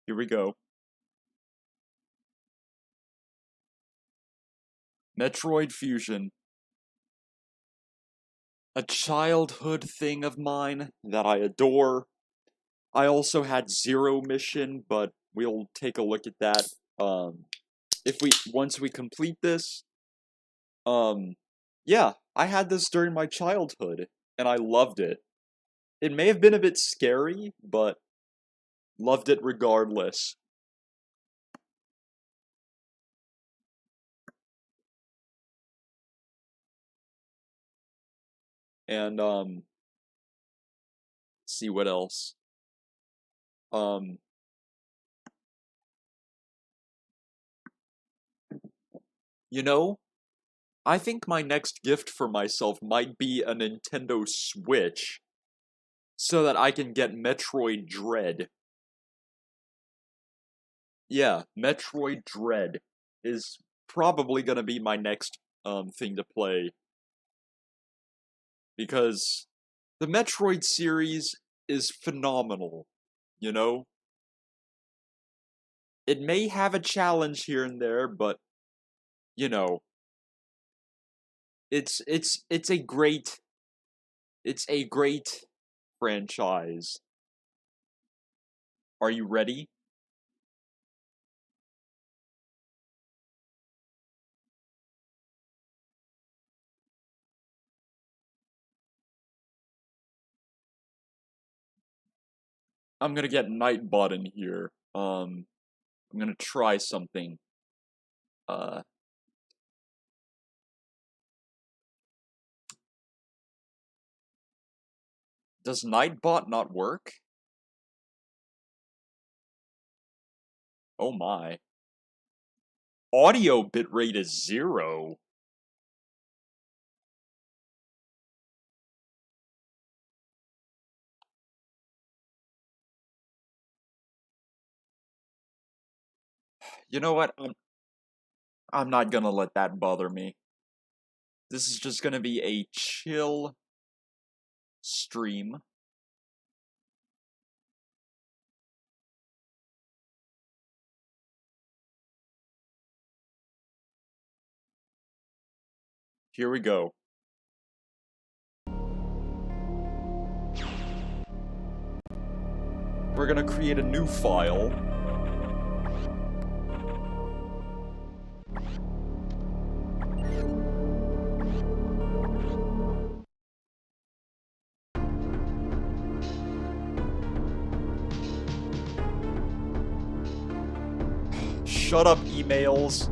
Here we go. Metroid Fusion. A childhood thing of mine that I adore. I also had Zero Mission, but we'll take a look at that, once we complete this. Yeah, I had this during my childhood, and I loved it. It may have been a bit scary, but loved it regardless. And, see what else. You know, I think my next gift for myself might be a Nintendo Switch, so that I can get Metroid Dread. Yeah, Metroid Dread is probably gonna be my next, thing to play. Because the Metroid series is phenomenal, you know? It may have a challenge here and there, but, you know, it's a great franchise. Are you ready? I'm gonna get Nightbot in here. I'm gonna try something. Does Nightbot not work? Oh my. Audio bitrate is 0. You know what? I'm not gonna let that bother me. This is just gonna be a chill stream. Here we go. We're gonna create a new file. Shut up, emails.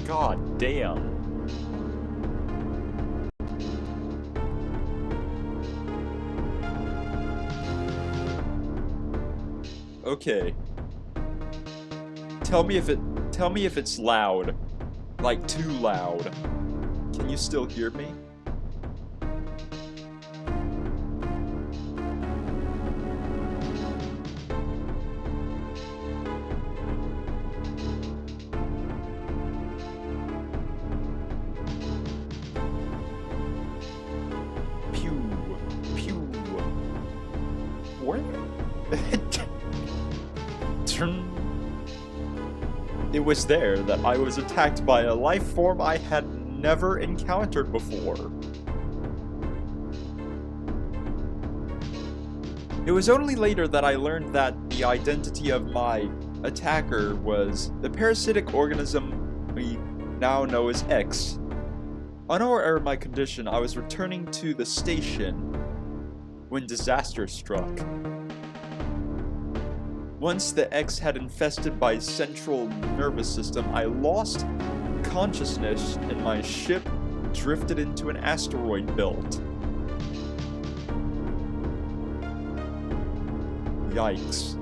God damn. Okay. Tell me if it's loud. Like too loud. Can you still hear me? It was there that I was attacked by a life form I had never encountered before. It was only later that I learned that the identity of my attacker was the parasitic organism we now know as X. Unaware of my condition, I was returning to the station when disaster struck. Once the X had infested my central nervous system, I lost consciousness and my ship drifted into an asteroid belt. Yikes.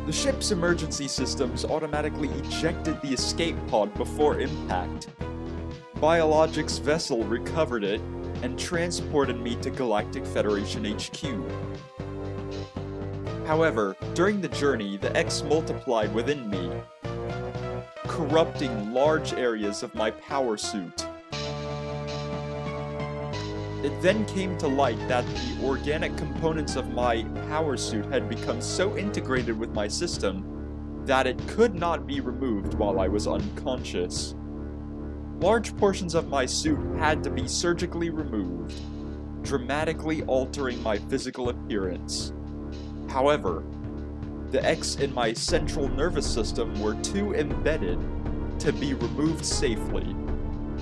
The ship's emergency systems automatically ejected the escape pod before impact. Biologics vessel recovered it and transported me to Galactic Federation HQ. However, during the journey, the X multiplied within me, corrupting large areas of my power suit. It then came to light that the organic components of my power suit had become so integrated with my system that it could not be removed while I was unconscious. Large portions of my suit had to be surgically removed, dramatically altering my physical appearance. However, the X in my central nervous system were too embedded to be removed safely.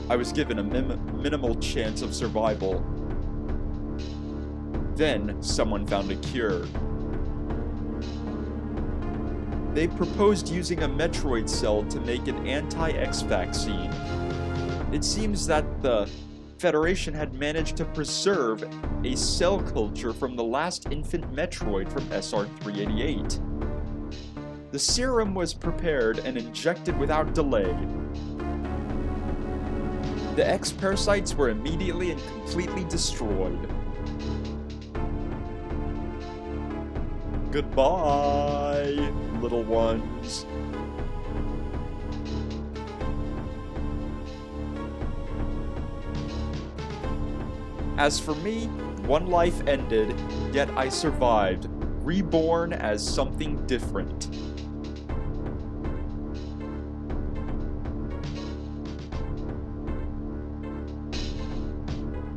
I was given a minimal chance of survival. Then, someone found a cure. They proposed using a Metroid cell to make an anti-X vaccine. It seems that the Federation had managed to preserve a cell culture from the last infant Metroid from SR-388. The serum was prepared and injected without delay. The X parasites were immediately and completely destroyed. Goodbye, little ones. As for me, one life ended, yet I survived, reborn as something different.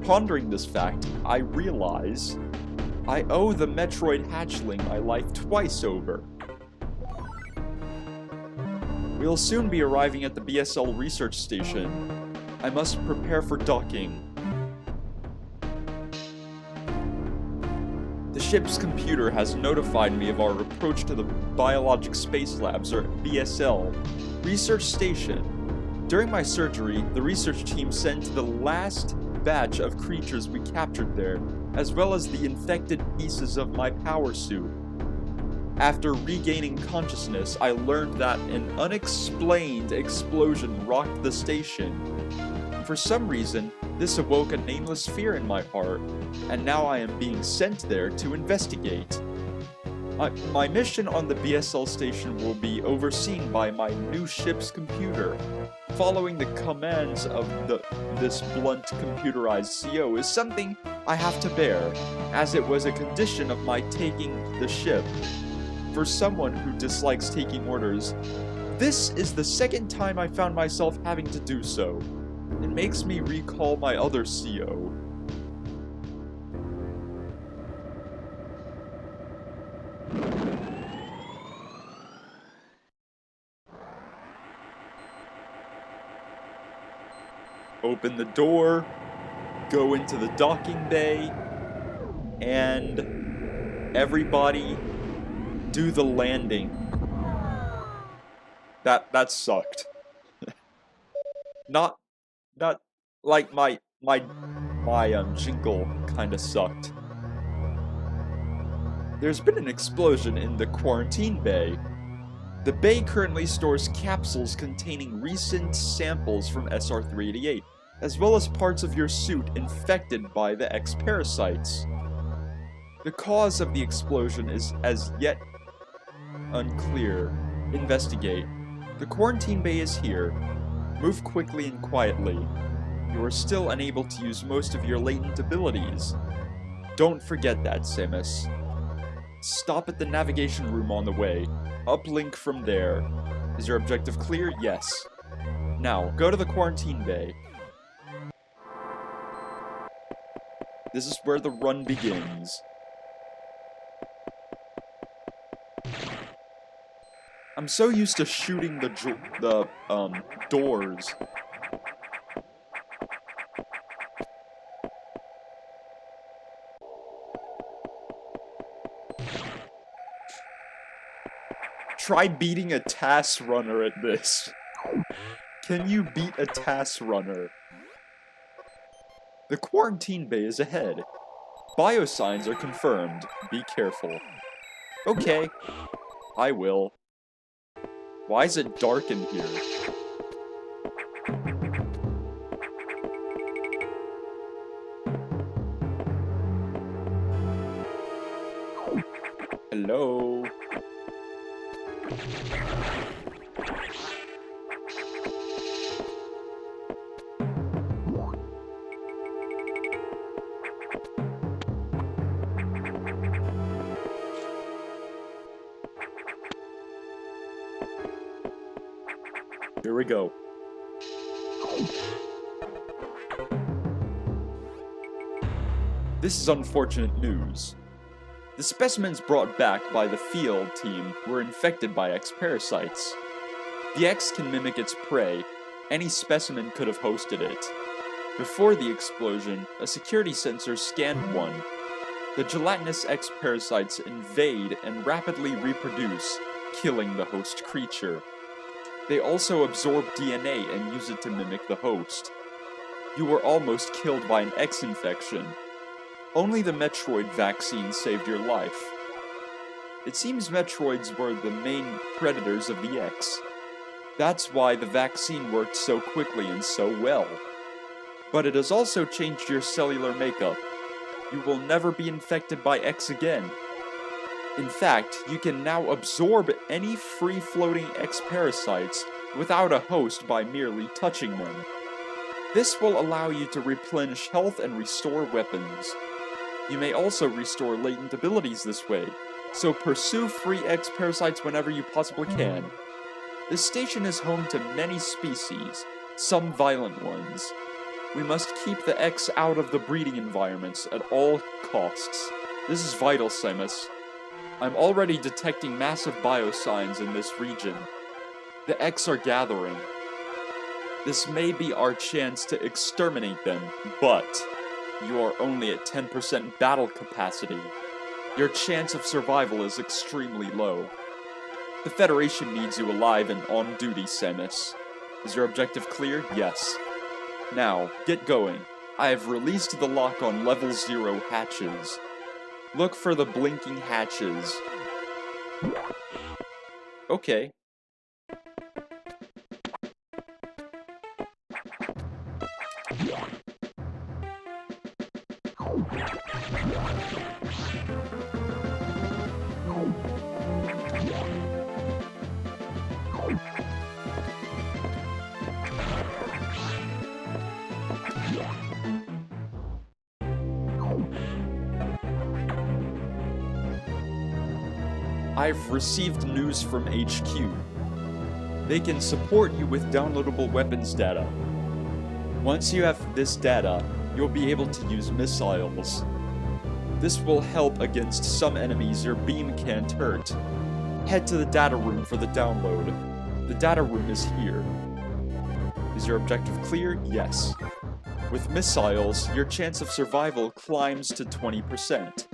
Pondering this fact, I realize I owe the Metroid hatchling my life twice over. We'll soon be arriving at the BSL research station. I must prepare for docking. The ship's computer has notified me of our approach to the Biologic Space Labs, or BSL, research station. During my surgery, the research team sent the last batch of creatures we captured there, as well as the infected pieces of my power suit. After regaining consciousness, I learned that an unexplained explosion rocked the station. For some reason, this awoke a nameless fear in my heart, and now I am being sent there to investigate. My mission on the BSL station will be overseen by my new ship's computer. Following the commands of this blunt computerized CO is something I have to bear, as it was a condition of my taking the ship. For someone who dislikes taking orders, this is the second time I found myself having to do so. It makes me recall my other CO. Open the door, go into the docking bay, and everybody do the landing. That sucked. not like my jingle kinda sucked. There's been an explosion in the quarantine bay. The bay currently stores capsules containing recent samples from SR-388, as well as parts of your suit infected by the X parasites. The cause of the explosion is as yet unclear. Investigate. The quarantine bay is here. Move quickly and quietly. You are still unable to use most of your latent abilities. Don't forget that, Samus. Stop at the navigation room on the way. Uplink from there. Is your objective clear? Yes. Now, go to the quarantine bay. This is where the run begins. I'm so used to shooting the doors. Try beating a TAS runner at this. Can you beat a TAS runner? The quarantine bay is ahead. Biosigns are confirmed. Be careful. Okay, I will. Why is it dark in here? Hello? Here we go. This is unfortunate news. The specimens brought back by the field team were infected by X parasites. The X can mimic its prey. Any specimen could have hosted it. Before the explosion, a security sensor scanned one. The gelatinous X parasites invade and rapidly reproduce, killing the host creature. They also absorb DNA and use it to mimic the host. You were almost killed by an X infection. Only the Metroid vaccine saved your life. It seems Metroids were the main predators of the X. That's why the vaccine worked so quickly and so well. But it has also changed your cellular makeup. You will never be infected by X again. In fact, you can now absorb any free-floating X parasites without a host by merely touching them. This will allow you to replenish health and restore weapons. You may also restore latent abilities this way, so pursue free X parasites whenever you possibly can. This station is home to many species, some violent ones. We must keep the X out of the breeding environments at all costs. This is vital, Samus. I'm already detecting massive biosigns in this region. The X are gathering. This may be our chance to exterminate them, but you are only at 10% battle capacity. Your chance of survival is extremely low. The Federation needs you alive and on duty, Samus. Is your objective clear? Yes. Now, get going. I have released the lock on level 0 hatches. Look for the blinking hatches. Okay. I've received news from HQ. They can support you with downloadable weapons data. Once you have this data, you'll be able to use missiles. This will help against some enemies your beam can't hurt. Head to the data room for the download. The data room is here. Is your objective clear? Yes. With missiles, your chance of survival climbs to 20%.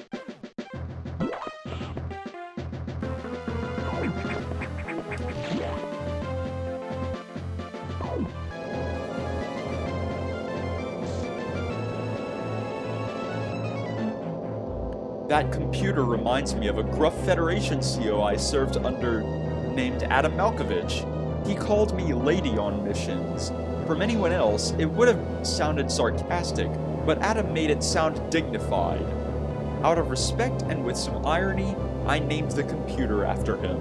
That computer reminds me of a gruff Federation CO I served under named Adam Malkovich. He called me Lady on missions. From anyone else, it would have sounded sarcastic, but Adam made it sound dignified. Out of respect and with some irony, I named the computer after him.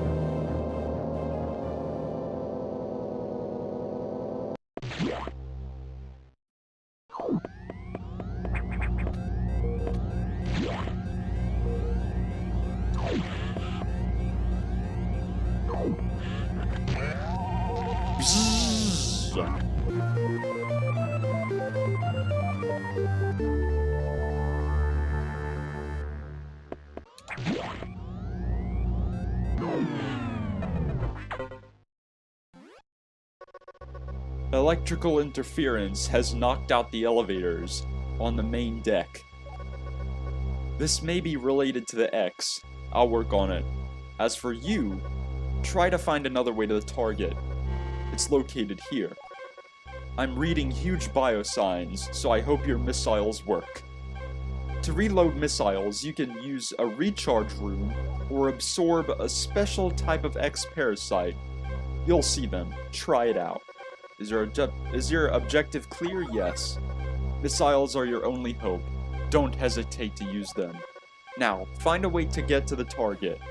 Electrical interference has knocked out the elevators on the main deck. This may be related to the X. I'll work on it. As for you, try to find another way to the target. It's located here. I'm reading huge biosigns, so I hope your missiles work. To reload missiles, you can use a recharge room or absorb a special type of X parasite. You'll see them. Try it out. Is your objective clear? Yes. Missiles are your only hope. Don't hesitate to use them. Now, find a way to get to the target.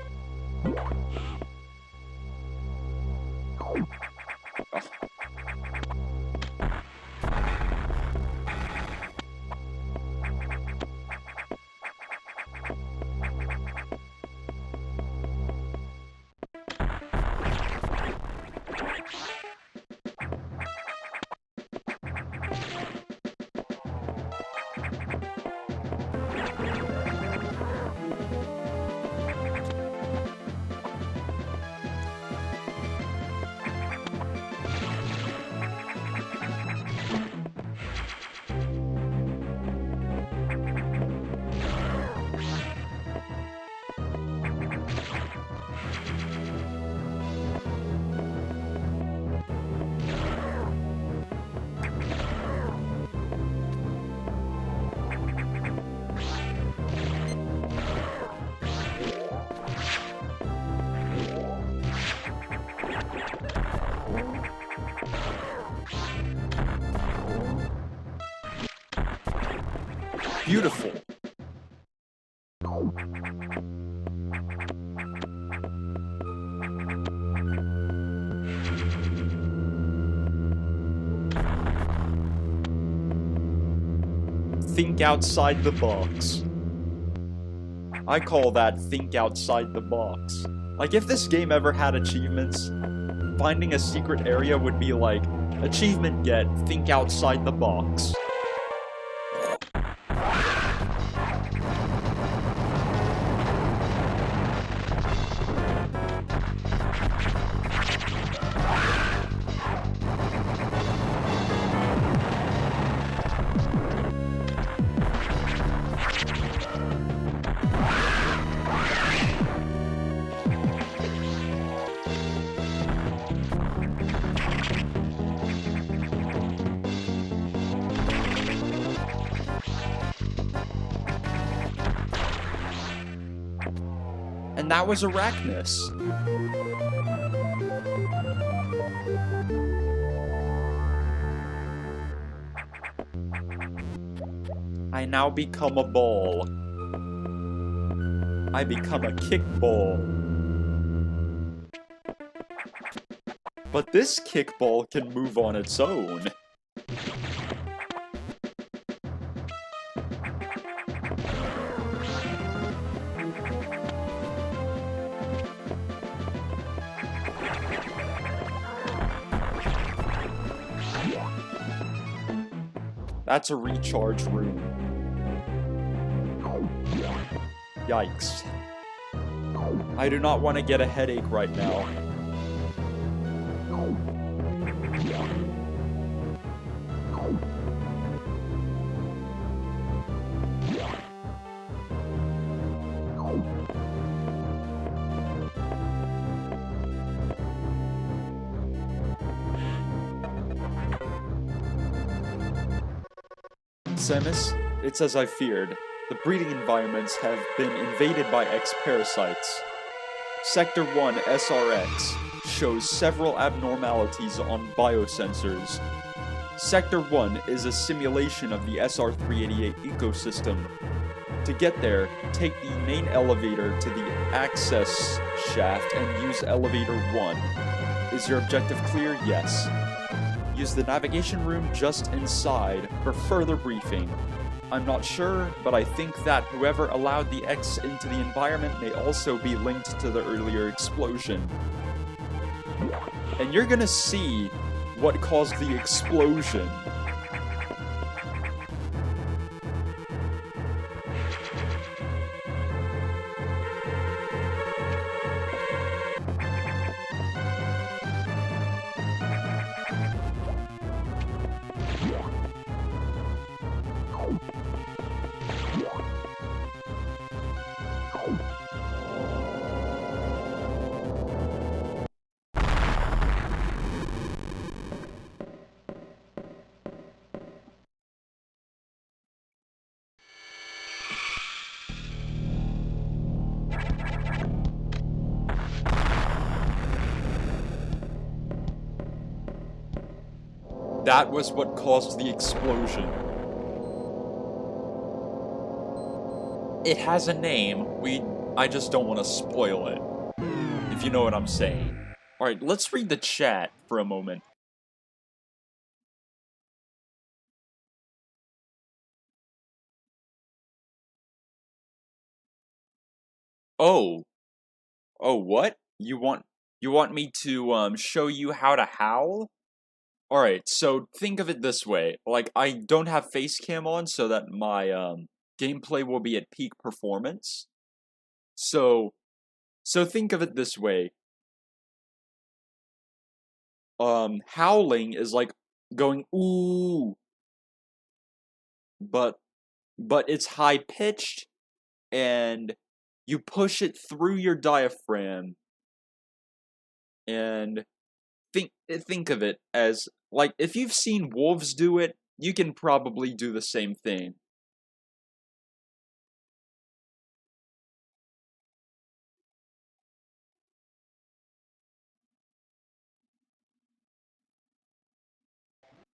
Beautiful. Think outside the box. I call that think outside the box. Like, if this game ever had achievements, finding a secret area would be like, achievement get, think outside the box. And that was Arachnus. I now become a ball. I become a kickball. But this kickball can move on its own. That's a recharge room. Yikes. I do not want to get a headache right now. Samus, it's as I feared. The breeding environments have been invaded by X-parasites. Sector 1 SRX shows several abnormalities on biosensors. Sector 1 is a simulation of the SR-388 ecosystem. To get there, take the main elevator to the access shaft and use elevator 1. Is your objective clear? Yes. Use the navigation room just inside for further briefing. I'm not sure, but I think that whoever allowed the X into the environment may also be linked to the earlier explosion. And you're gonna see what caused the explosion. That was what caused the explosion. It has a name. I just don't want to spoil it. If you know what I'm saying. Alright, let's read the chat for a moment. Oh. Oh, what? You want me to, show you how to howl? Alright, so think of it this way. Like, I don't have face cam on so that my, gameplay will be at peak performance. So think of it this way. Howling is like going, ooh. But it's high-pitched, and you push it through your diaphragm, and think of it as, like, if you've seen wolves do it, you can probably do the same thing.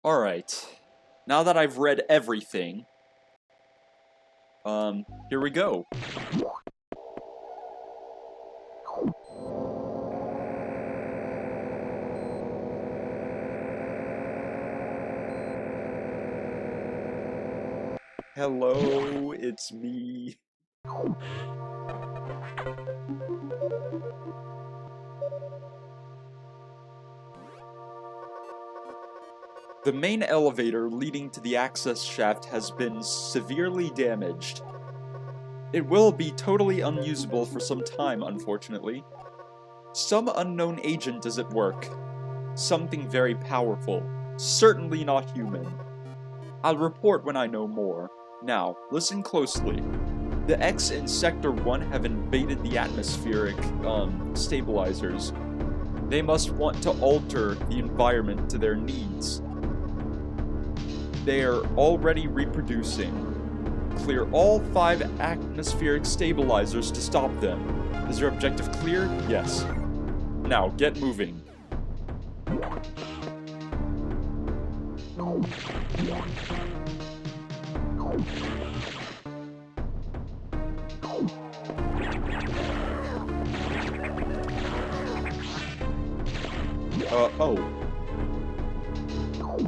Alright, now that I've read everything, Here we go. Hello, it's me. The main elevator leading to the access shaft has been severely damaged. It will be totally unusable for some time, unfortunately. Some unknown agent is at work. Something very powerful. Certainly not human. I'll report when I know more. Now, listen closely. The X in Sector 1 have invaded the atmospheric, stabilizers. They must want to alter the environment to their needs. They are already reproducing. Clear all 5 atmospheric stabilizers to stop them. Is your objective clear? Yes. Now, get moving. Oh.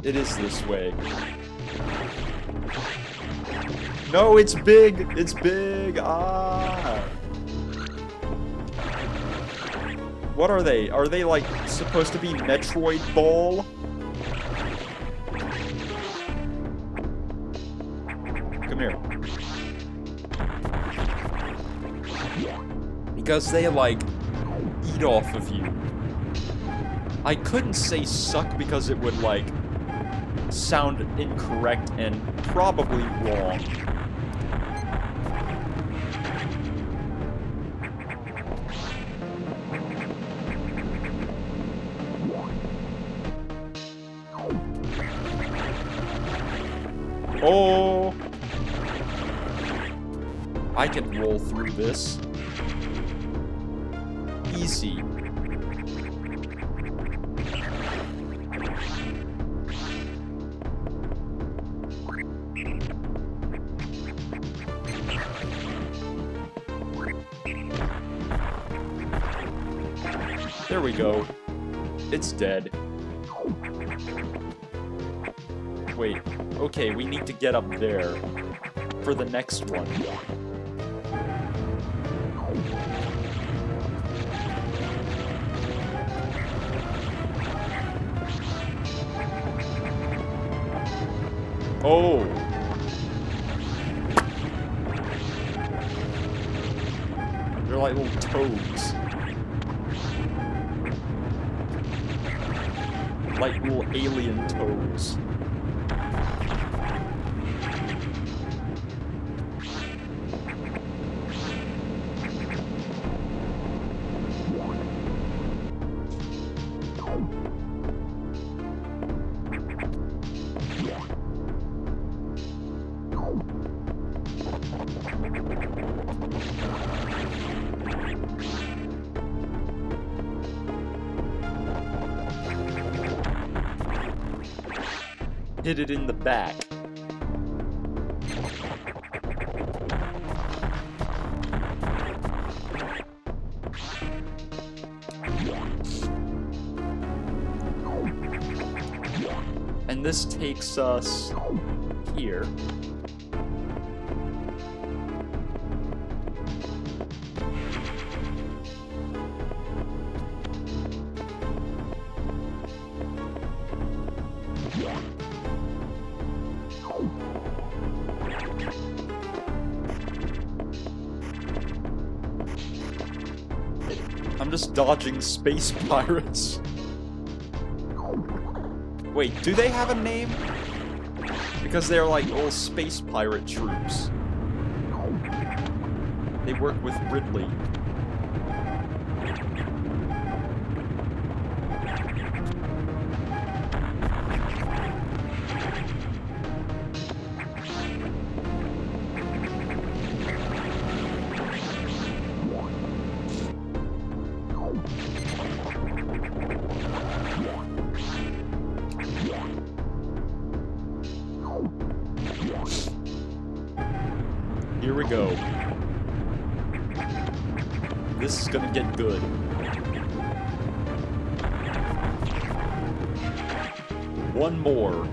It is this way. No, it's big! It's big! Ah! What are they? Are they, like, supposed to be Metroid Ball? Come here. Because they, like, eat off of you. I couldn't say suck because it would, like, sound incorrect and probably wrong. Oh! I can roll through this. Easy. There we go. It's dead. Wait, okay, we need to get up there for the next one. Oh! They're like little toads. Like little alien toads. Hit it in the back. And this takes us here. I'm just dodging space pirates. Wait, do they have a name? Because they're like little space pirate troops. They work with Ridley. Here This is gonna get good. One more.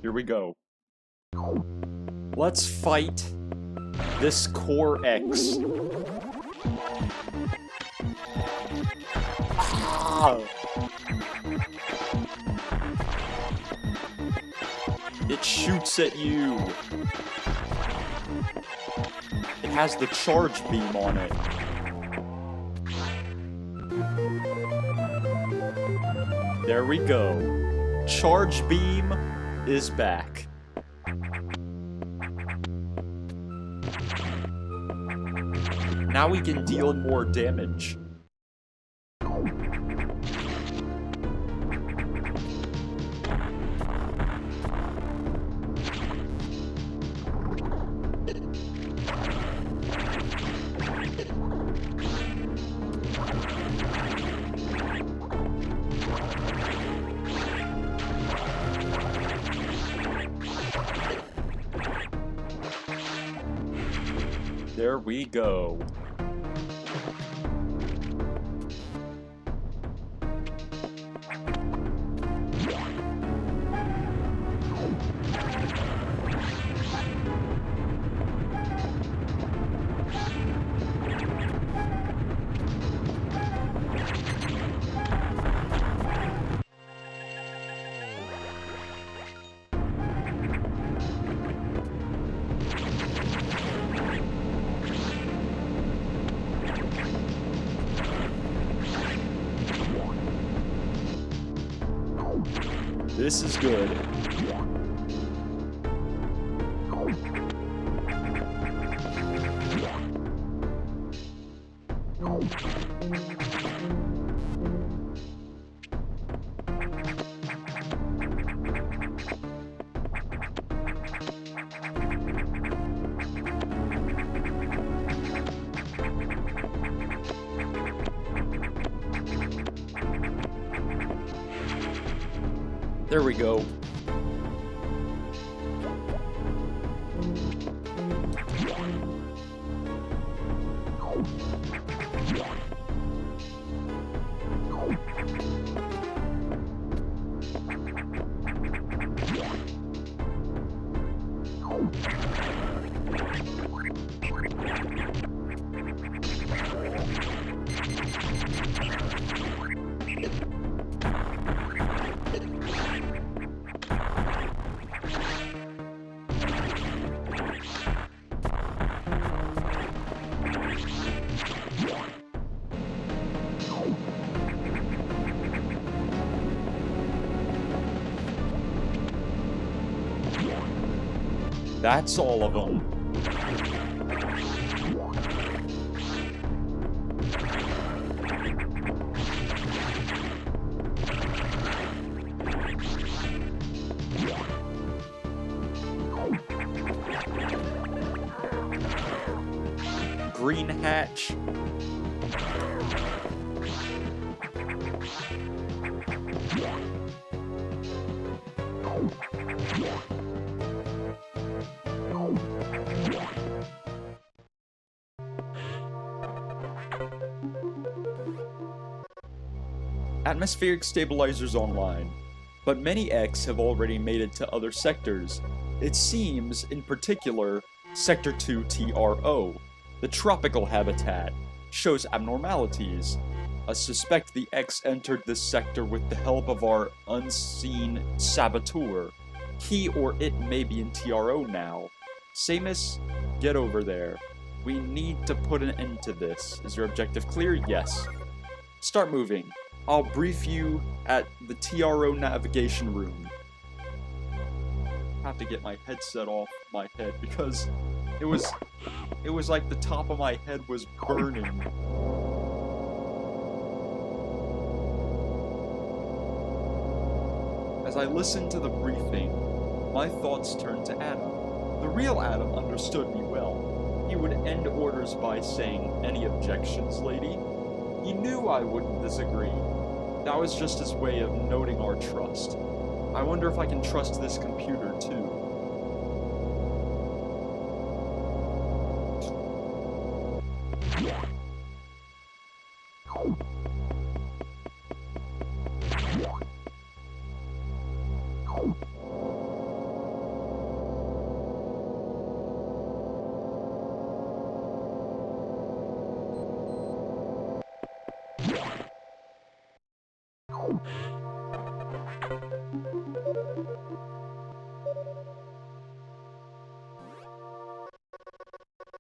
Here we go. Let's fight this Core X. Ah! It shoots at you. It has the charge beam on it. There we go. Charge beam is back. Now we can deal more damage. There we go. This is good. There we go. That's all of them. green hatch. Atmospheric stabilizers online, but many X have already made it to other sectors. It seems, in particular, Sector 2 TRO, the tropical habitat, shows abnormalities. I suspect the X entered this sector with the help of our unseen saboteur. He or it may be in TRO now. Samus, get over there. We need to put an end to this. Is your objective clear? Yes. Start moving. I'll brief you at the TRO navigation room. I have to get my headset off my head because it was like the top of my head was burning. As I listened to the briefing, my thoughts turned to Adam. The real Adam understood me well. He would end orders by saying, "Any objections, lady?" He knew I wouldn't disagree. That was just his way of noting our trust. I wonder if I can trust this computer too.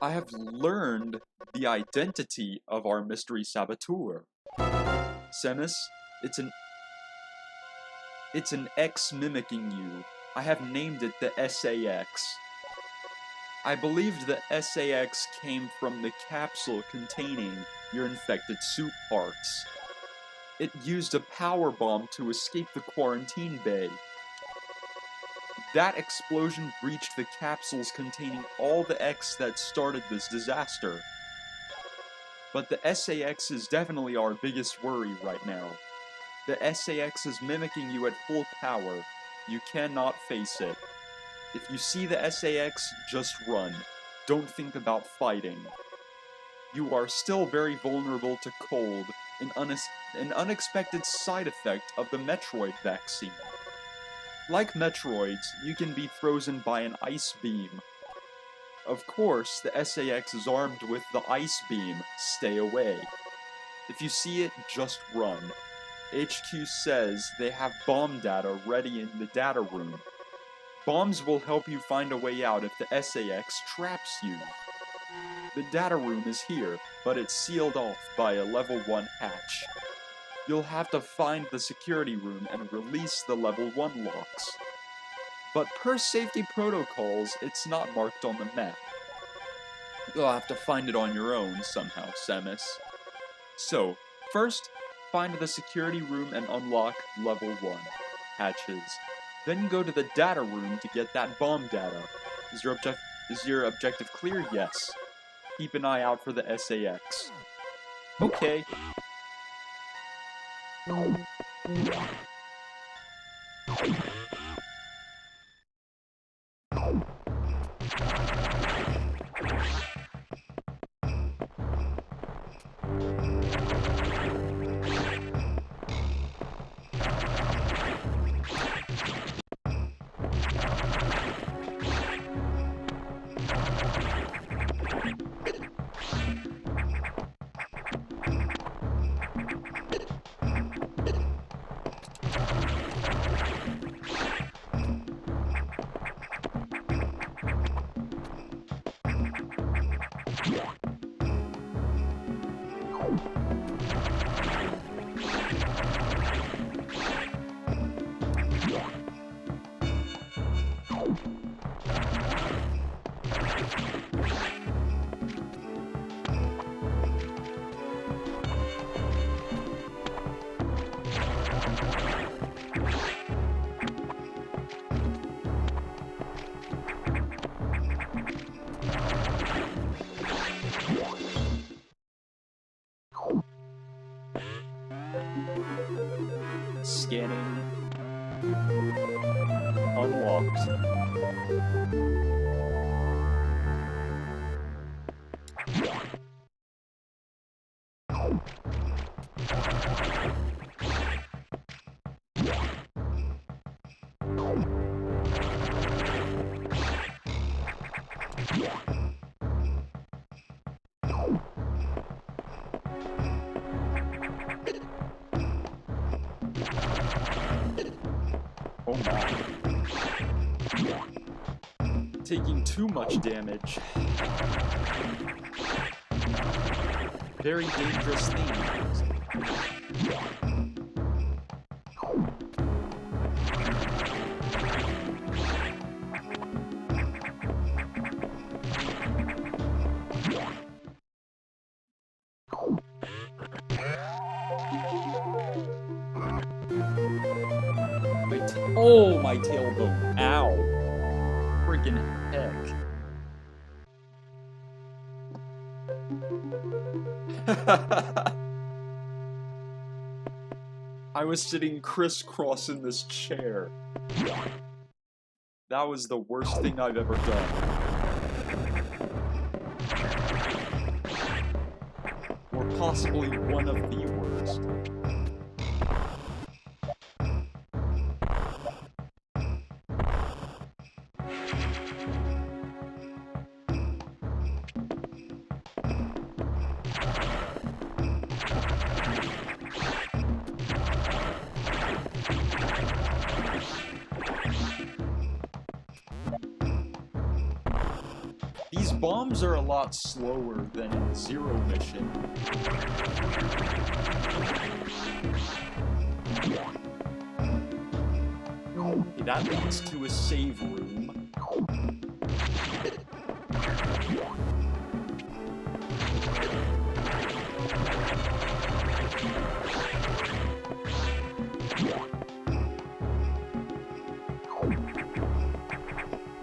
I have learned the identity of our mystery saboteur. Samus, it's an X mimicking you. I have named it the SAX. I believed the SAX came from the capsule containing your infected suit parts. It used a power bomb to escape the quarantine bay. That explosion breached the capsules containing all the X that started this disaster. But the SAX is definitely our biggest worry right now. The SAX is mimicking you at full power. You cannot face it. If you see the SAX, just run. Don't think about fighting. You are still very vulnerable to cold, an unexpected side effect of the Metroid vaccine. Like Metroids, you can be frozen by an ice beam. Of course, the SAX is armed with the ice beam. Stay away. If you see it, just run. HQ says they have bomb data ready in the data room. Bombs will help you find a way out if the SAX traps you. The data room is here, but it's sealed off by a level 1 hatch. You'll have to find the security room and release the level 1 locks. But per safety protocols, it's not marked on the map. You'll have to find it on your own somehow, Samus. So, first, find the security room and unlock level 1 hatches. Then go to the data room to get that bomb data. Is your objective clear? Yes. Keep an eye out for the SAX. Okay. Scanning. Unlocked. Oh my. Taking too much damage. Very dangerous things. Oh, my tailbone. Ow. Freaking heck. I was sitting crisscross in this chair. That was the worst thing I've ever done. Or possibly one of the worst. These bombs are a lot slower than in Zero Mission. Okay, that leads to a save room.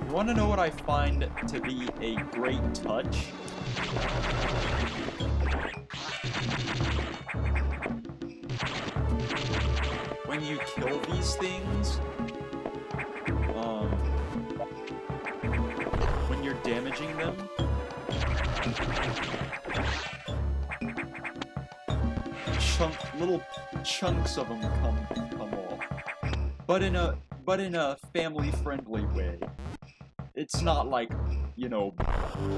You want to know what I find to be a great touch? When you kill these things, when you're damaging them, little chunks of them come off, but in a family-friendly way. It's not like, you know,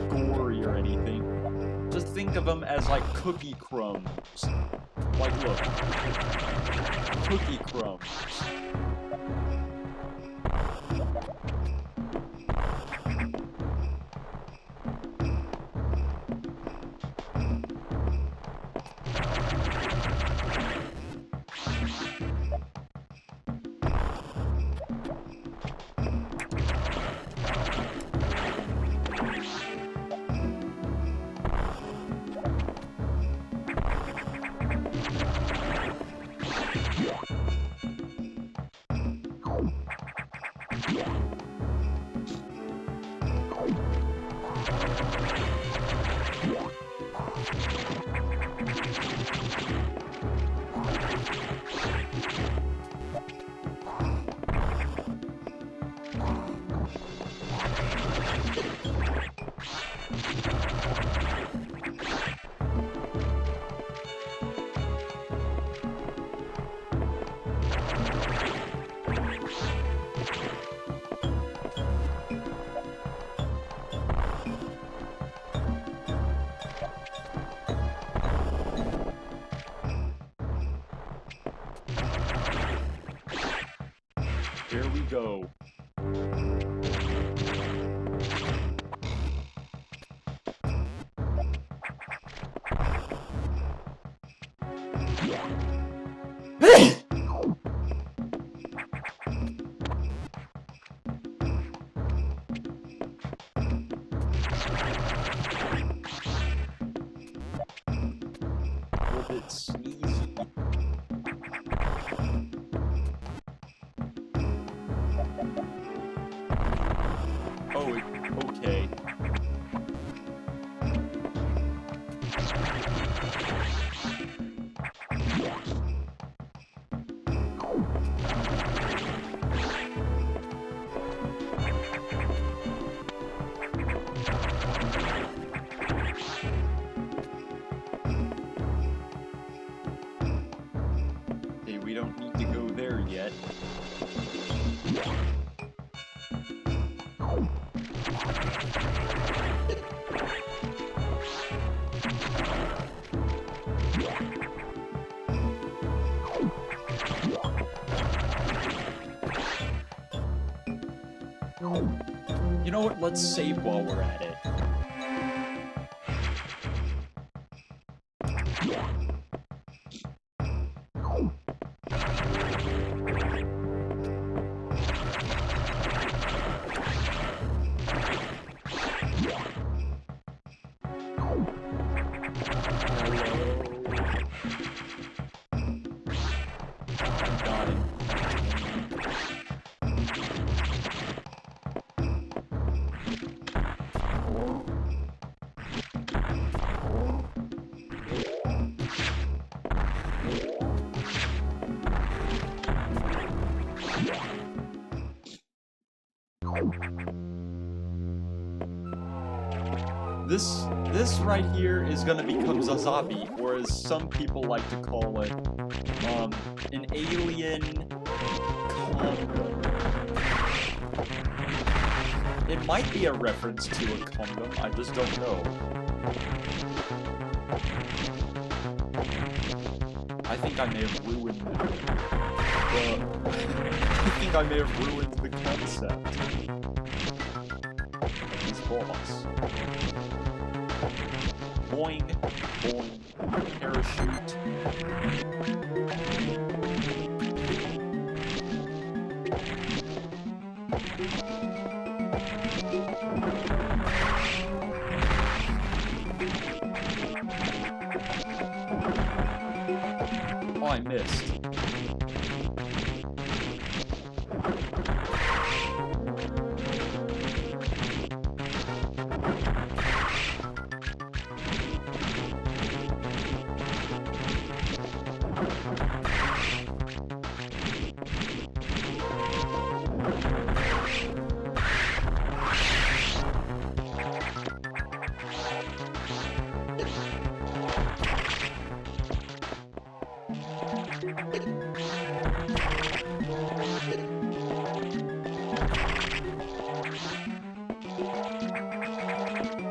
gory or anything. Just think of them as like cookie crumbs. Like, look. Cookie crumbs. Here we go. A little bit sneezy. Oh, okay. we don't need to go there yet. You know what? Let's save while we're at it. This right here is gonna become Zazabi, or as some people like to call it, an alien condom. It might be a reference to a condom, I just don't know. I think I may have ruined the concept of this boss. Boing, boing, parachute. Oh, I missed.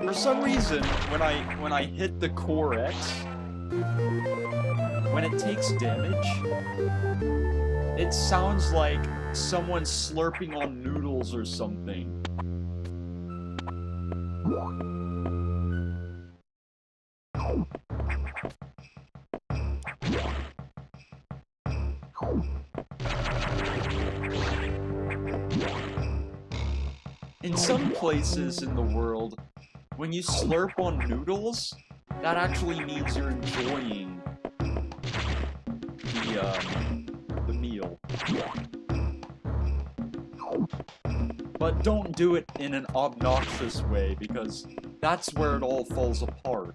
For some reason, when I hit the core X, when it takes damage, it sounds like someone slurping on noodles or something. In some places in the world, when you slurp on noodles, that actually means you're enjoying the meal. But don't do it in an obnoxious way, because that's where it all falls apart.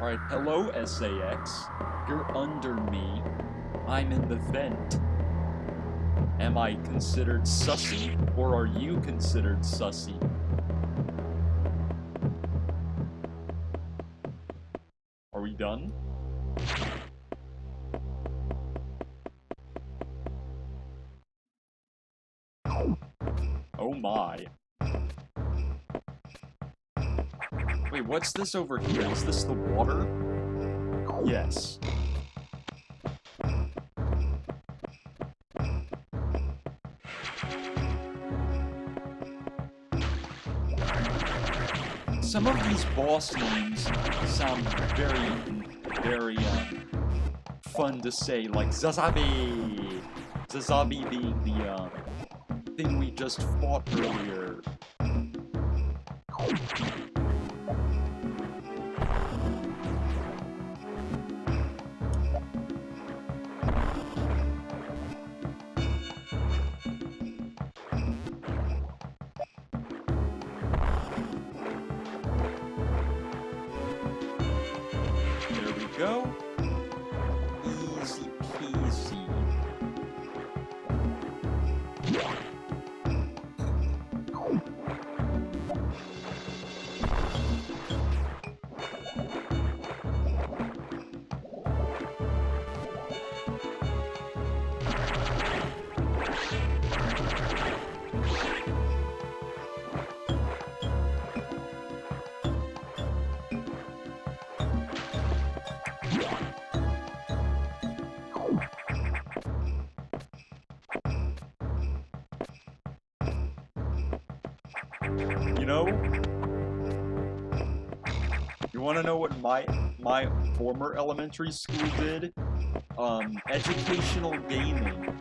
Alright, hello SAX. You're under me. I'm in the vent. Am I considered sussy, or are you considered sussy? Are we done? Oh my. Wait, what's this over here? Is this the water? Yes. Some of these boss names sound very fun to say, like Zazabi! Zazabi being the, thing we just fought earlier. go. Easy peasy. You know, you want to know what my former elementary school did? Educational gaming.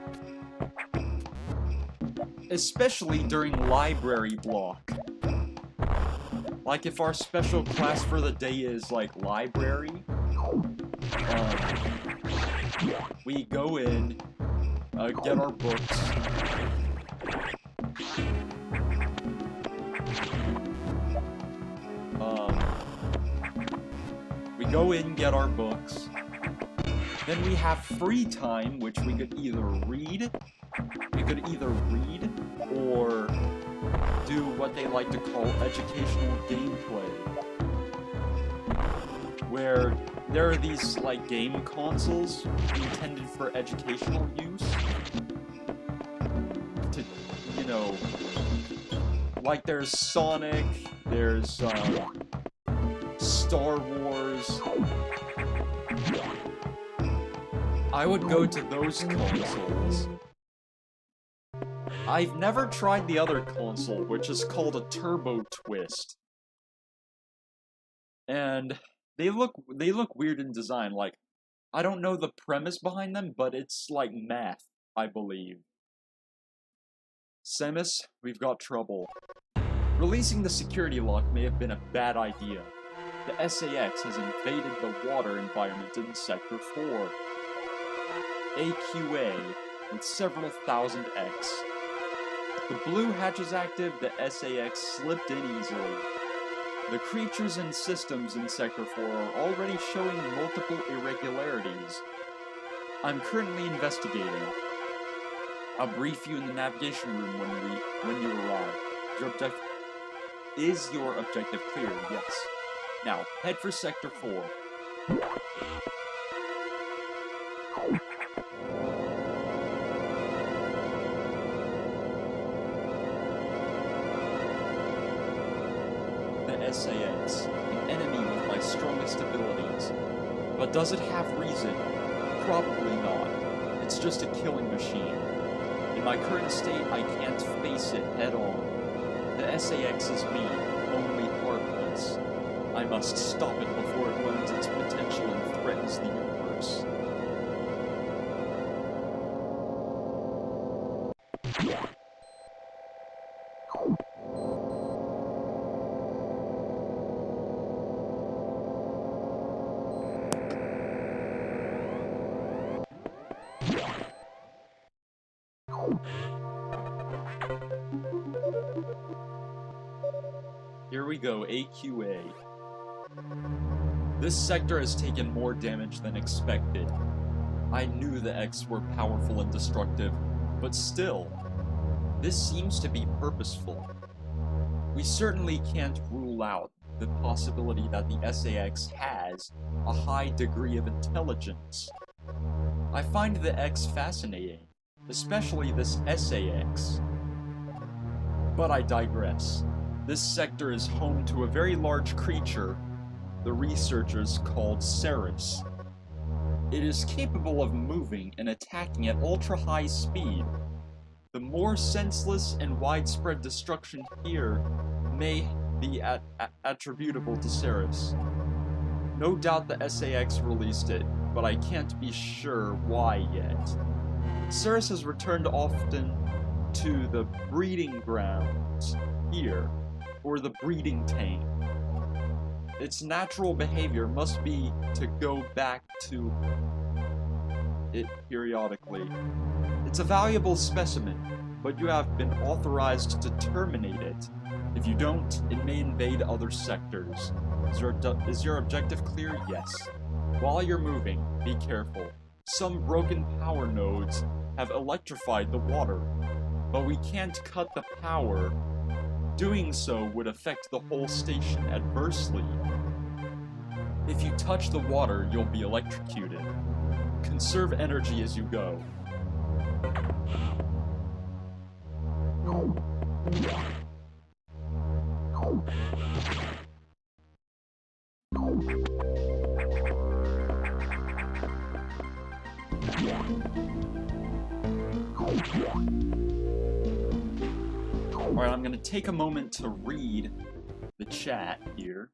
Especially during library block. Like if our special class for the day is like library, we go in, get our books, get our books, then we have free time, which we could either read or do what they like to call educational gameplay, where there are these, like, game consoles intended for educational use, to, you know, like there's Sonic, there's, Star Wars. I would go to those consoles. I've never tried the other console, which is called a Turbo Twist. And they look weird in design. Like, I don't know the premise behind them, but it's like math, I believe. Samus, we've got trouble. Releasing the security lock may have been a bad idea. The SAX has invaded the water environment in Sector 4. AQA, with several thousand X. The blue hatch is active, the SAX slipped in easily. The creatures and systems in Sector 4 are already showing multiple irregularities. I'm currently investigating. I'll brief you in the navigation room when you arrive. Is your objective clear? Yes. Now, head for Sector 4. The SAX, an enemy with my strongest abilities. But does it have reason? Probably not. It's just a killing machine. In my current state, I can't face it head-on. The SAX is me, only heartless. I must stop it before it learns its potential and threatens the universe. Here we go, AQA. This sector has taken more damage than expected. I knew the X were powerful and destructive, but still, this seems to be purposeful. We certainly can't rule out the possibility that the SAX has a high degree of intelligence. I find the X fascinating, especially this SAX. But I digress. This sector is home to a very large creature the researchers called Ceres. It is capable of moving and attacking at ultra-high speed. The more senseless and widespread destruction here may be attributable to Ceres. No doubt the SAX released it, but I can't be sure why yet. Ceres has returned often to the breeding grounds here, or the breeding tank. Its natural behavior must be to go back to it periodically. It's a valuable specimen, but you have been authorized to terminate it. If you don't, it may invade other sectors. Is your objective clear? Yes. While you're moving, be careful. Some broken power nodes have electrified the water, but we can't cut the power. Doing so would affect the whole station adversely. If you touch the water, you'll be electrocuted. Conserve energy as you go. Alright, I'm gonna take a moment to read the chat here.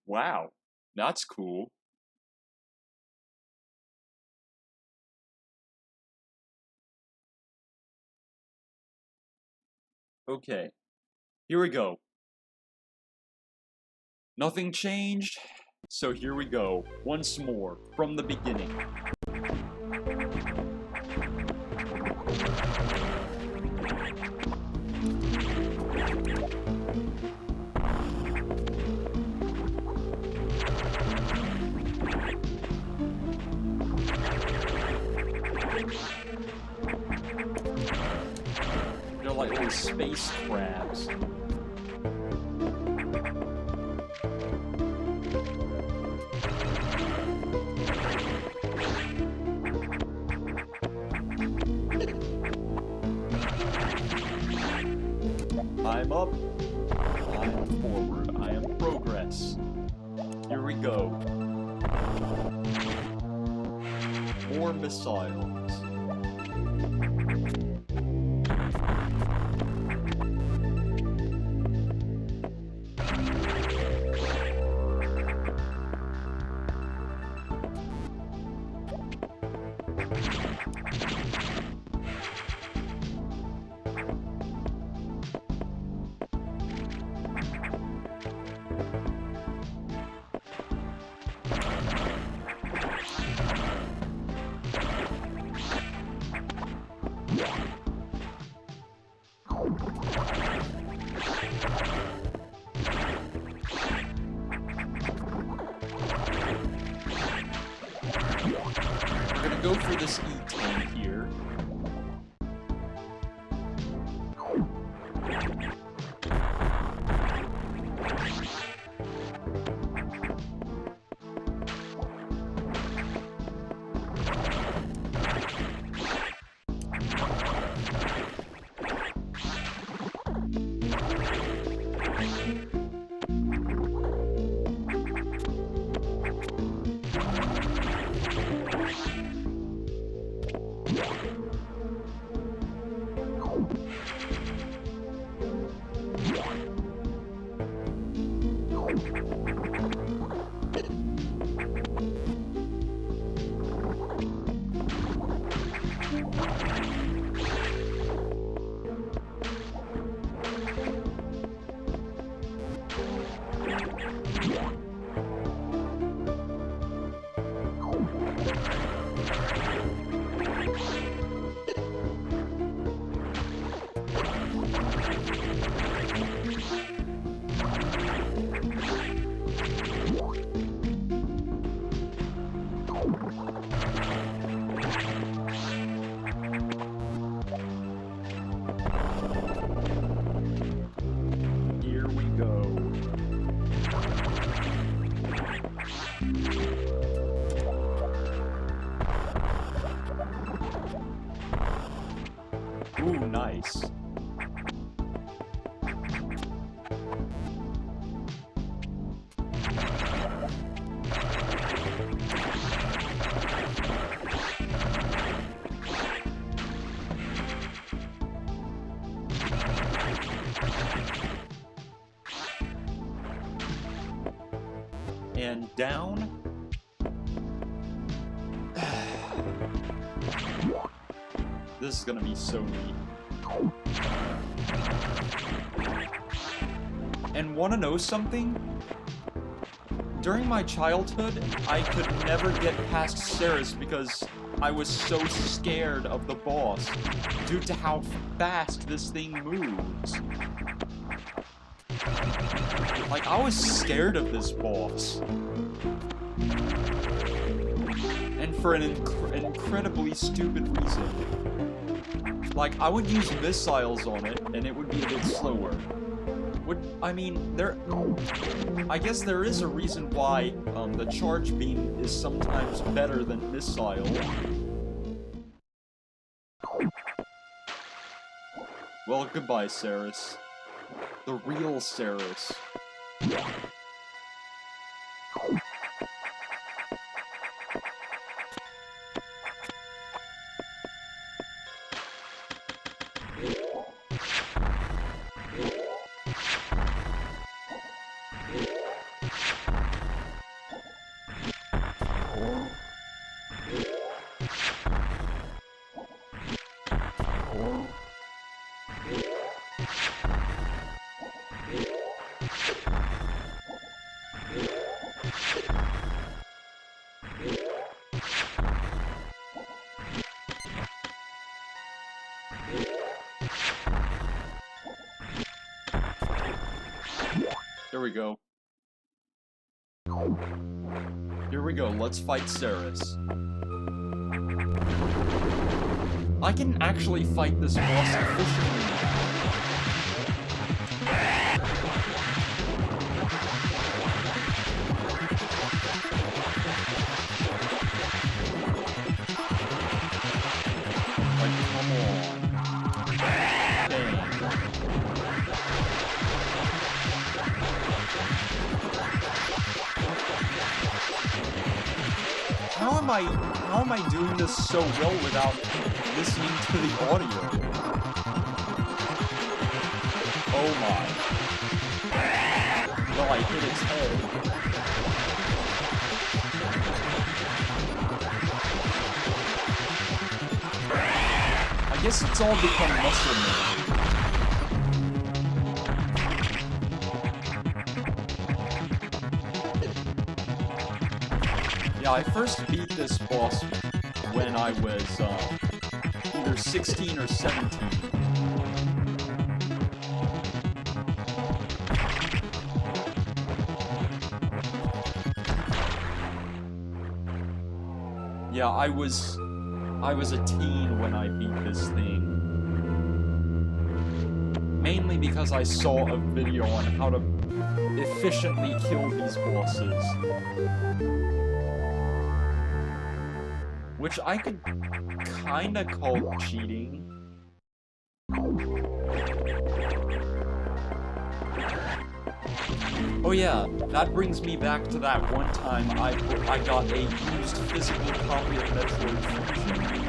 Wow, that's cool. Okay, here we go. Nothing changed, so here we go. Once more, from the beginning. They're like little space crabs. I'm up, I am forward, I am progress. Here we go. More missiles. We're gonna go for this E-tank here. Ooh, nice. And down. This is gonna be so neat. And wanna know something? During my childhood, I could never get past Ceres because I was so scared of the boss due to how fast this thing moves. Like, I was scared of this boss. And for an incredibly stupid reason. Like, I would use missiles on it, and it would be a bit slower. I guess there is a reason why the charge beam is sometimes better than missile. Well, goodbye, Ceres. The real Ceres. Here we go. Here we go, let's fight Ceres. I can actually fight this boss efficiently. Like, come on. Dang. How am I doing this so well without listening to the audio? Oh my. Well, I hit its head. I guess it's all become muscle memory. Yeah, I first beat this boss when I was either 16 or 17. Yeah, I was a teen when I beat this thing. Mainly because I saw a video on how to efficiently kill these bosses. Which I could kinda call cheating. Oh yeah, that brings me back to that one time I got a used physical copy of Metroid Fusion.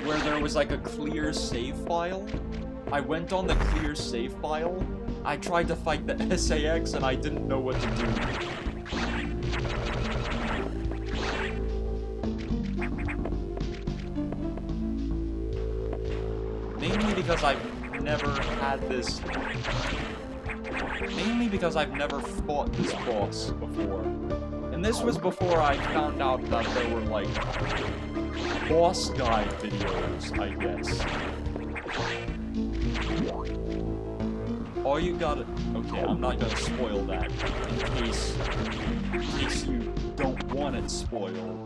Where there was like a clear save file. I went on the clear save file, I tried to fight the SAX and I didn't know what to do. Mainly because I've never fought this boss before. And this was before I found out that there were, like, boss guide videos, I guess. All you gotta... Okay, I'm not gonna spoil that, in case you don't want it spoiled.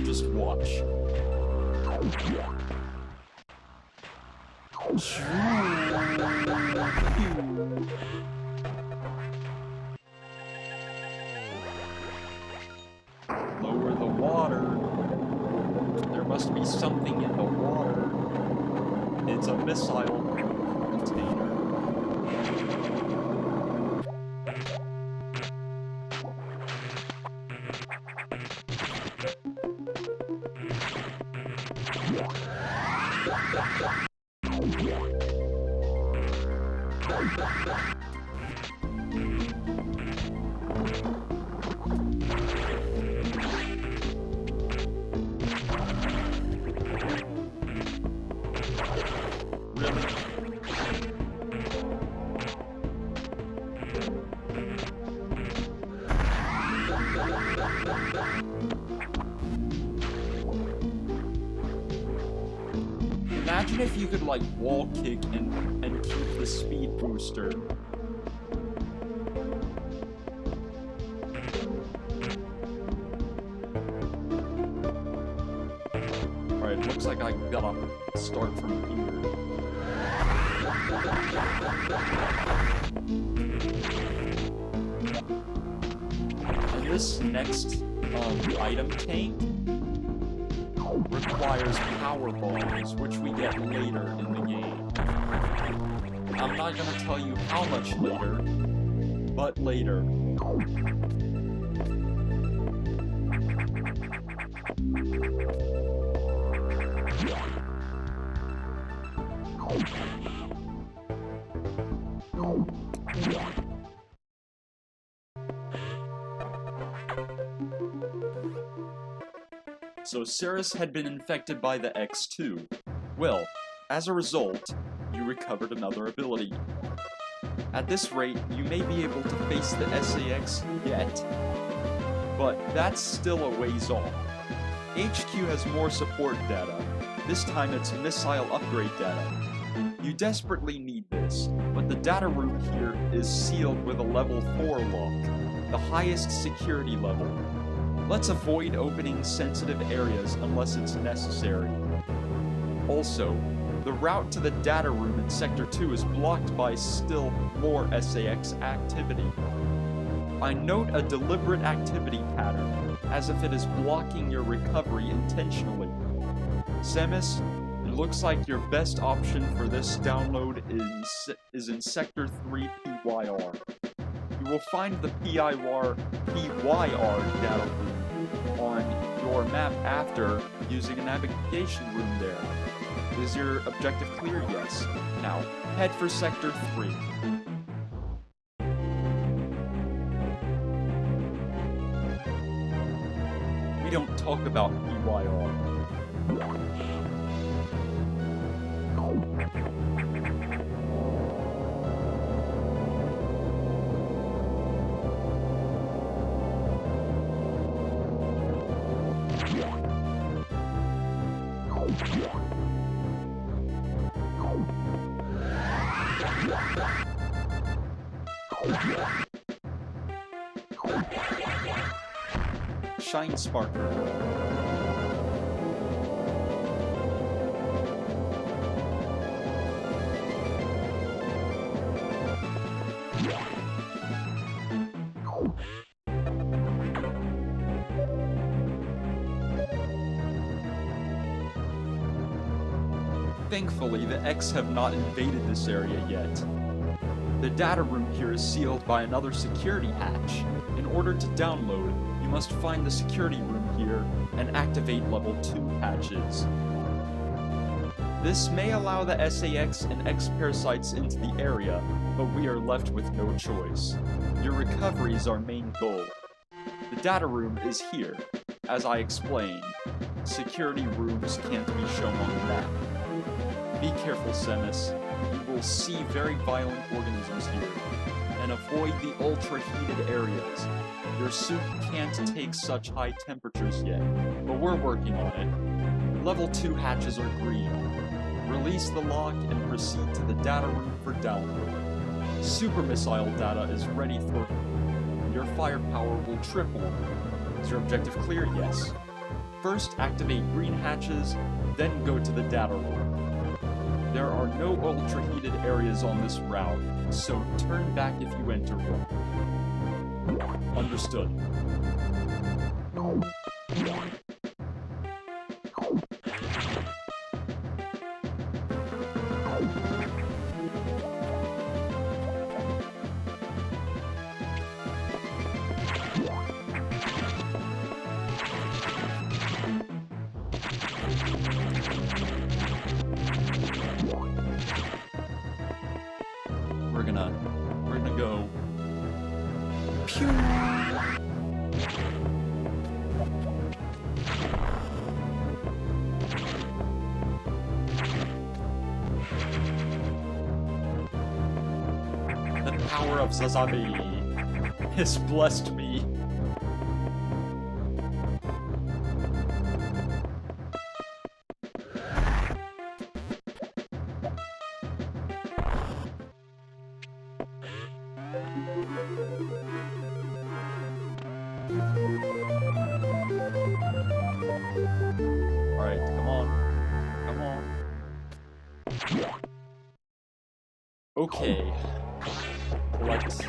Just watch. Lower the water. There must be something in the water. It's a missile container. Imagine if you could, like, wall kick and keep the speed booster. Alright, looks like I gotta start from here. And this next item tank requires power bombs, which we get later in the game. I'm not gonna tell you how much later, but later. So Ceres had been infected by the X2. Well, as a result, you recovered another ability. At this rate, you may be able to face the SAX yet, but that's still a ways off. HQ has more support data. This time it's missile upgrade data. You desperately need this, but the data room here is sealed with a level 4 lock, the highest security level. Let's avoid opening sensitive areas unless it's necessary. Also, the route to the data room in Sector 2 is blocked by still more SAX activity. I note a deliberate activity pattern, as if it is blocking your recovery intentionally. Semis, it looks like your best option for this download is in Sector 3 PYR. You will find the PYR data room on your map after using a navigation room there. Is your objective clear? Yes. Now, head for Sector 3. We don't talk about PYR. Shine Sparker. Thankfully, the X have not invaded this area yet. The data room here is sealed by another security hatch. In order to download, you must find the security room here and activate level 2 hatches. This may allow the SAX and X parasites into the area, but we are left with no choice. Your recovery is our main goal. The data room is here. As I explained, security rooms can't be shown on the map. Be careful, Semis. You will see very violent organisms here, and avoid the ultra-heated areas. Your suit can't take such high temperatures yet, but we're working on it. Level 2 hatches are green. Release the lock and proceed to the data room for download. Super missile data is ready for your firepower will triple. Is your objective clear? Yes. First, activate green hatches, then go to the data room. There are no ultra-heated areas on this route, so turn back if you enter one. Understood. We're gonna go. Pew! The power of Zazabi has blessed me. Okay. Let's...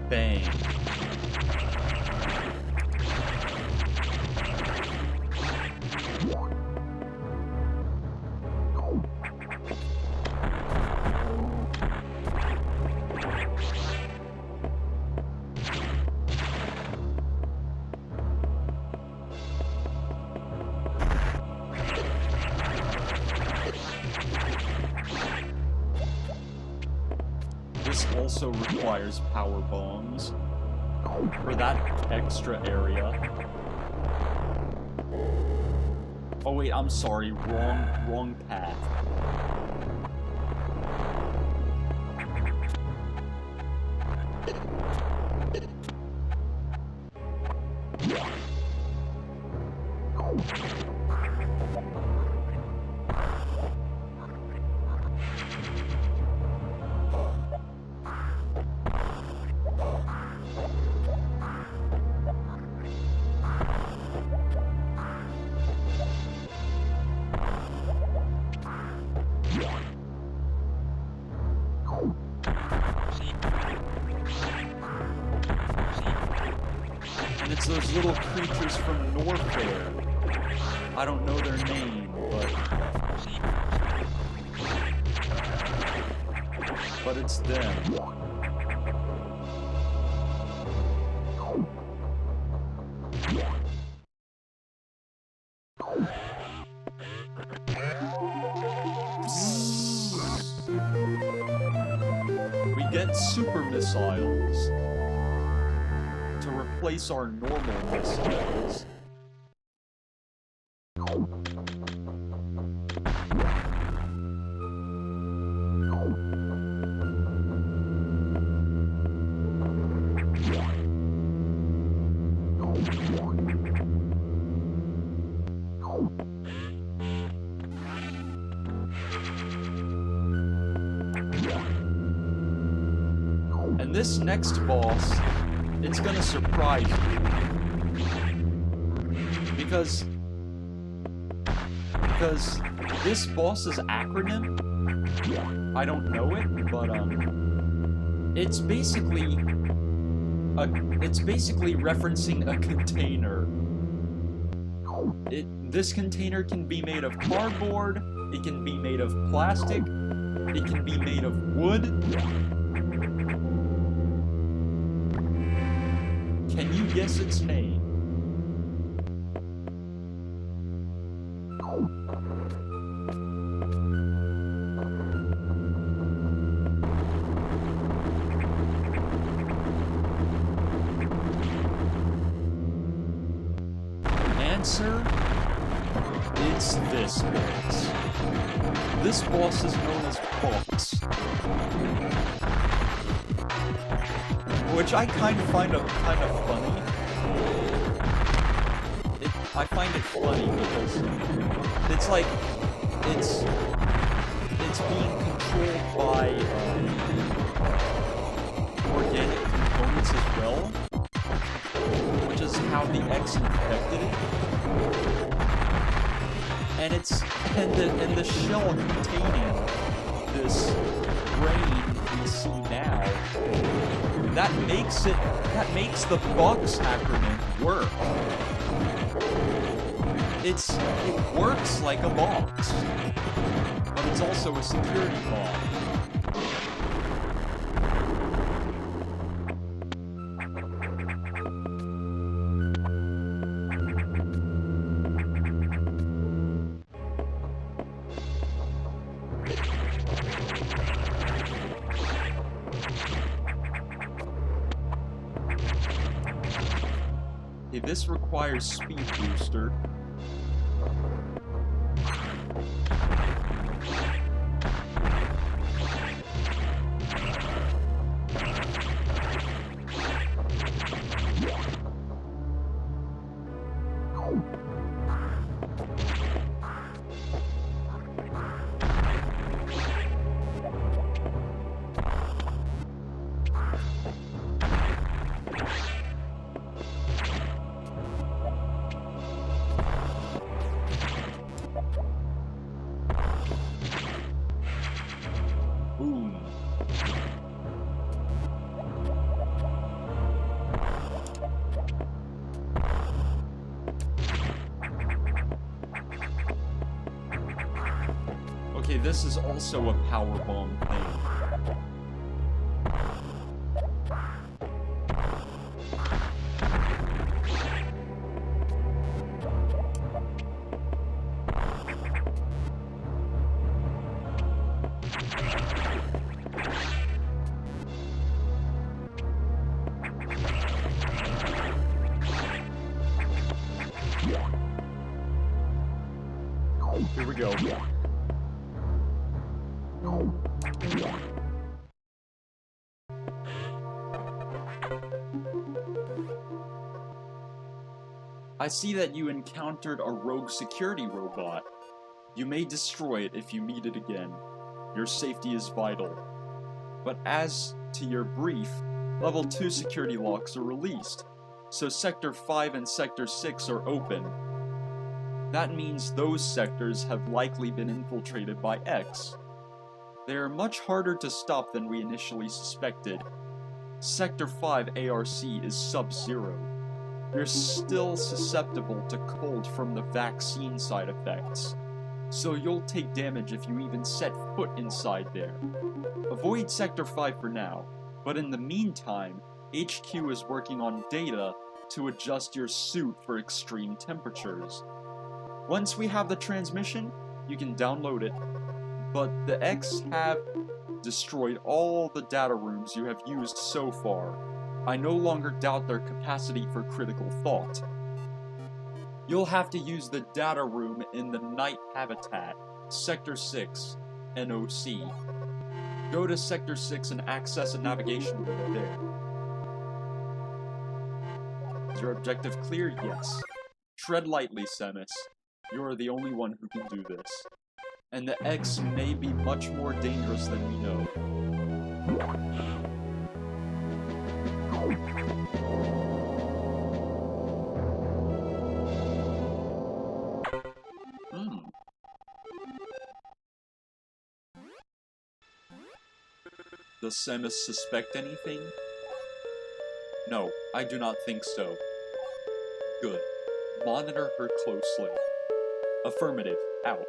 Bang. This also requires power bombs for that extra area. Oh wait, I'm sorry, wrong path. And it's those little creatures from Norfair. I don't know their name, but it's them. We get super missiles to replace our normal missiles. And this next boss, it's gonna surprise you. Because this boss's acronym, I don't know it, but it's basically referencing a container. This container can be made of cardboard, it can be made of plastic, it can be made of wood. Can you guess its name? Answer? It's this boss. This boss is known as Box. Which I kind of find funny. I find it funny because it's like it's being controlled by organic components as well, which is how the X infected it. And the shell containing this brain we see now, that makes the Box acronym work. It works like a box, but it's also a security bomb. Okay, this requires speed booster. Okay, this is also a power bomb thing. Here we go. I see that you encountered a rogue security robot. You may destroy it if you meet it again. Your safety is vital. But as to your brief, Level 2 security locks are released, so Sector 5 and Sector 6 are open. That means those sectors have likely been infiltrated by X. They are much harder to stop than we initially suspected. Sector 5 ARC is sub-zero. You're still susceptible to cold from the vaccine side effects, so you'll take damage if you even set foot inside there. Avoid Sector 5 for now, but in the meantime, HQ is working on data to adjust your suit for extreme temperatures. Once we have the transmission, you can download it, but the X have destroyed all the data rooms you have used so far. I no longer doubt their capacity for critical thought. You'll have to use the data room in the night habitat, Sector 6, NOC. Go to Sector 6 and access a navigation room there. Is your objective clear? Yes. Tread lightly, Semis. You are the only one who can do this. And the X may be much more dangerous than we know. Does Samus suspect anything? No, I do not think so. Good. Monitor her closely. Affirmative. Out.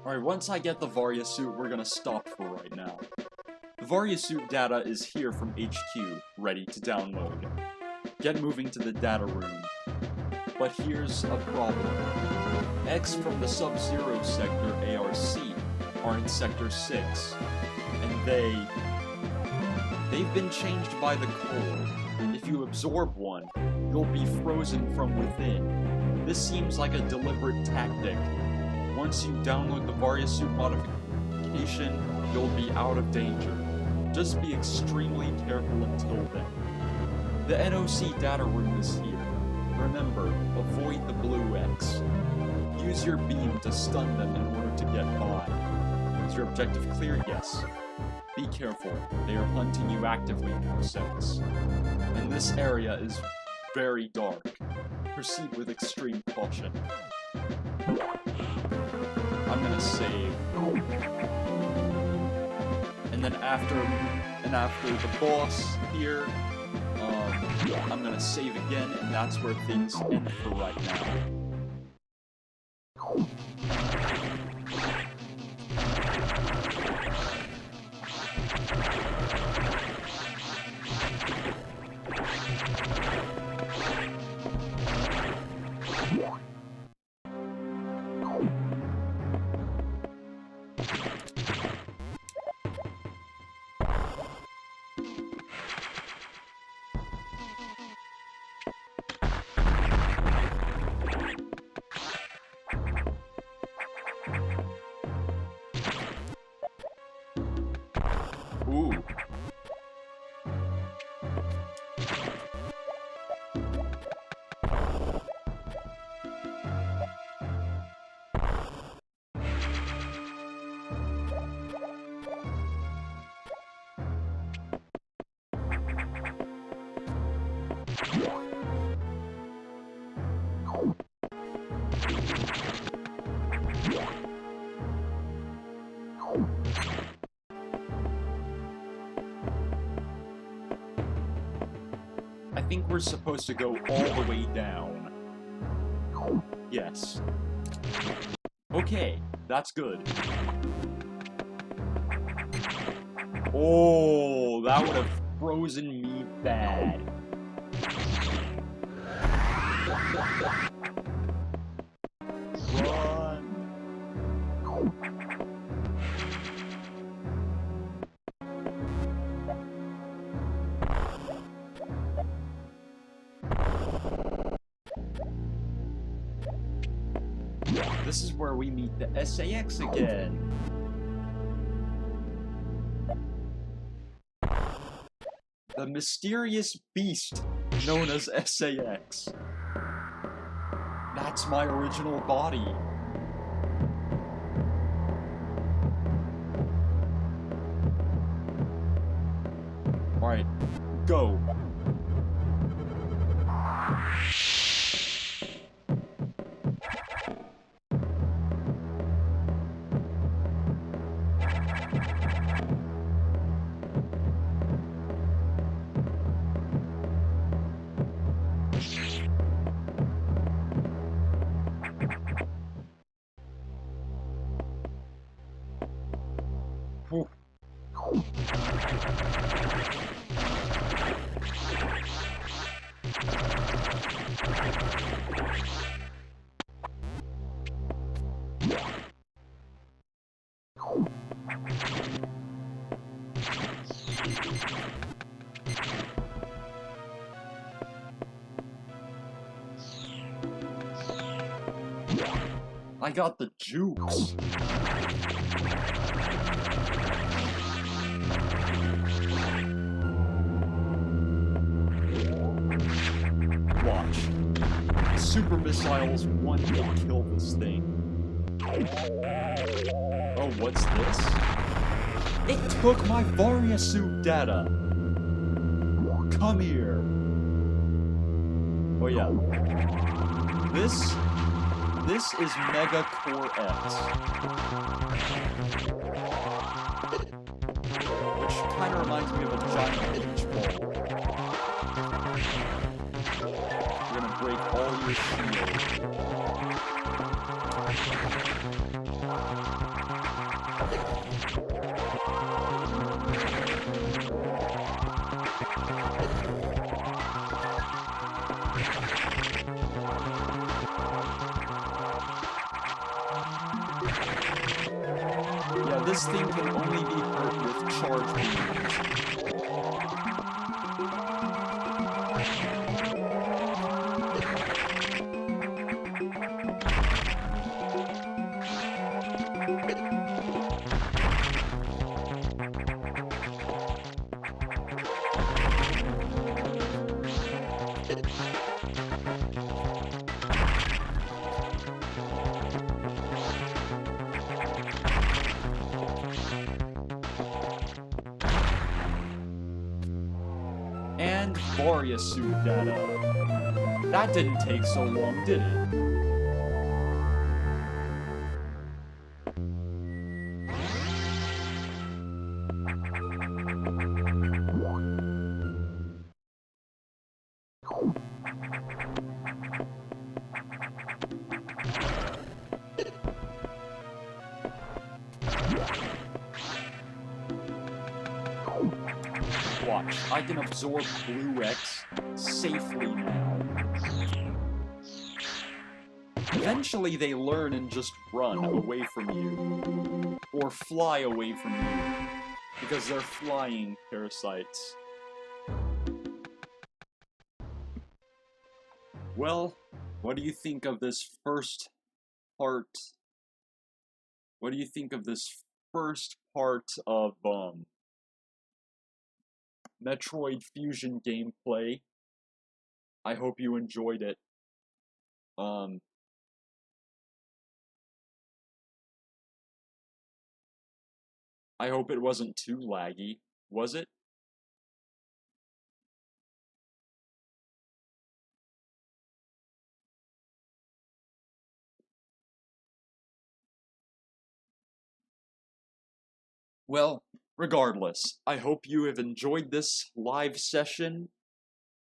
Alright, once I get the Varia suit, we're gonna stop for right now. The Varia suit data is here from HQ, ready to download. Get moving to the data room. But here's a problem. X from the Sub-Zero sector ARC are in Sector 6, and they've been changed by the cold. If you absorb one, you'll be frozen from within. This seems like a deliberate tactic. Once you download the Varia suit modification, you'll be out of danger. Just be extremely careful until then. The NOC data room is here. Remember, avoid the blue X. Use your beam to stun them in order to get by. Is your objective clear? Yes. Be careful, they are hunting you actively now, Sex. And this area is very dark. Proceed with extreme caution. I'm gonna save. And then after the boss here, I'm gonna save again, and that's where things end for right now. I think we're supposed to go all the way down. Yes. Okay, that's good. Oh, that would have frozen me bad. Run. This is where we meet the SAX again. The mysterious beast known as SAX. That's my original body. Alright, go. Whew. I got the jukes. Watch. Super missiles one-hit kill this thing. Oh, what's this? It took my Varia suit data. Come here. Oh yeah. This is Mega Core X. Which kind of reminds me of a giant beach ball. You're gonna break all your shields. Yeah, this thing can only be hurt with charge beams. And Varia suit data. That didn't take so long, did it? Watch, I can absorb Blue X safely now. Eventually they learn and just run away from you. Or fly away from you. Because they're flying parasites. Well, what do you think of this first part? What do you think of this first part of, Metroid Fusion gameplay? I hope you enjoyed it. I hope it wasn't too laggy. Was it? Well, regardless, I hope you have enjoyed this live session.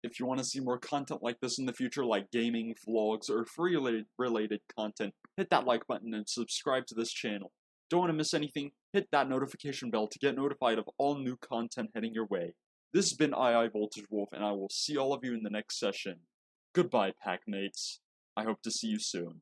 If you want to see more content like this in the future, like gaming, vlogs, or free-related content, hit that like button and subscribe to this channel. Don't want to miss anything, hit that notification bell to get notified of all new content heading your way. This has been iiVoltageWolf, and I will see all of you in the next session. Goodbye, packmates. I hope to see you soon.